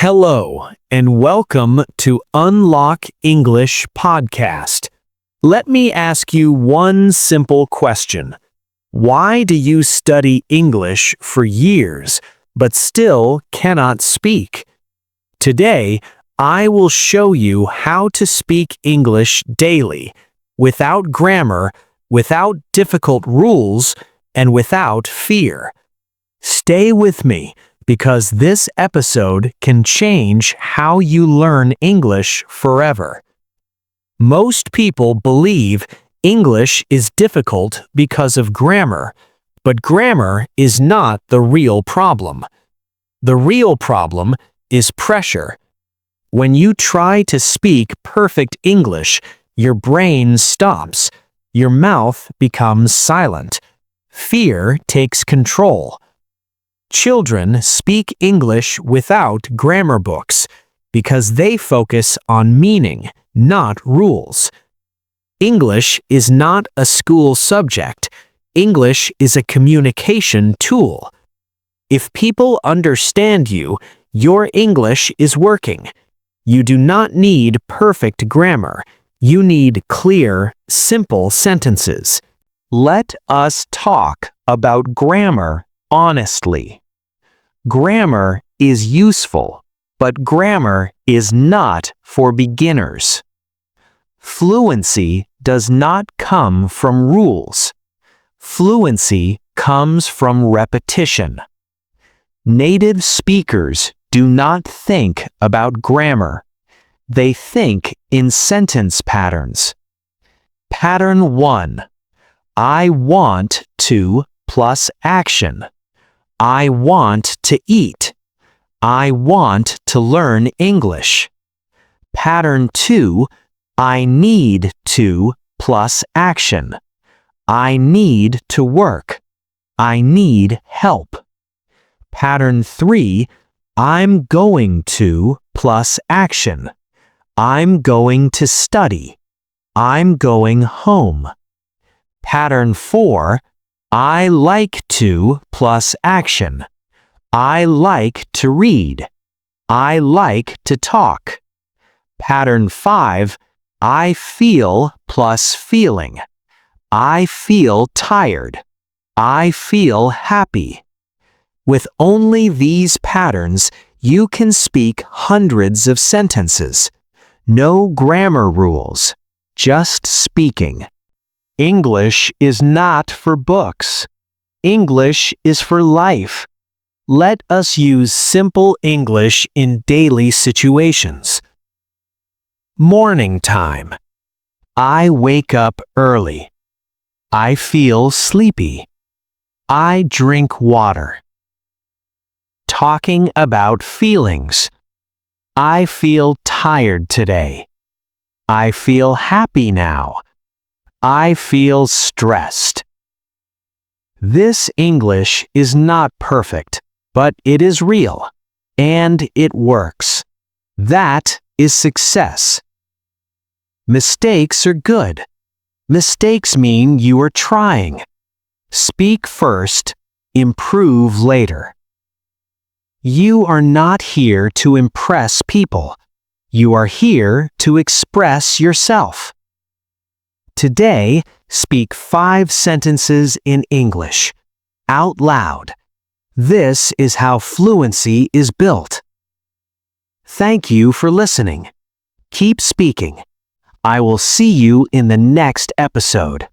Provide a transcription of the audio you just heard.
Hello, and welcome to Unlock English Podcast. Let me ask you one simple question. Why do you study English for years, but still cannot speak? Today, I will show you how to speak English daily, without grammar, without difficult rules, and without fear. Stay with me, because this episode can change how you learn English forever. Most people believe English is difficult because of grammar, but grammar is not the real problem. The real problem is pressure. When you try to speak perfect English, your brain stops, your mouth becomes silent. Fear takes control. Children speak English without grammar books because they focus on meaning, not rules. English is not a school subject. English is a communication tool. If people understand you, your English is working. You do not need perfect grammar. You need clear, simple sentences. Let us talk about grammar honestly. Grammar is useful, but grammar is not for beginners. Fluency does not come from rules. Fluency comes from repetition. Native speakers do not think about grammar. They think in sentence patterns. Pattern 1. I want to plus action. I want to eat. I want to learn English. Pattern 2, I need to plus action. I need to work. I need help. Pattern 3, I'm going to plus action. I'm going to study. I'm going home. Pattern 4, I like to plus action. I like to read. I like to talk. Pattern 5, I feel plus feeling. I feel tired. I feel happy. With only these patterns, you can speak hundreds of sentences. No grammar rules, just speaking. English is not for books. English is for life. Let us use simple English in daily situations. Morning time. I wake up early. I feel sleepy. I drink water. Talking about feelings. I feel tired today. I feel happy now. I feel stressed. This English is not perfect, but it is real, and it works. That is success. Mistakes are good. Mistakes mean you are trying. Speak first, improve later. You are not here to impress people. You are here to express yourself. Today, speak 5 sentences in English, out loud. This is how fluency is built. Thank you for listening. Keep speaking. I will see you in the next episode.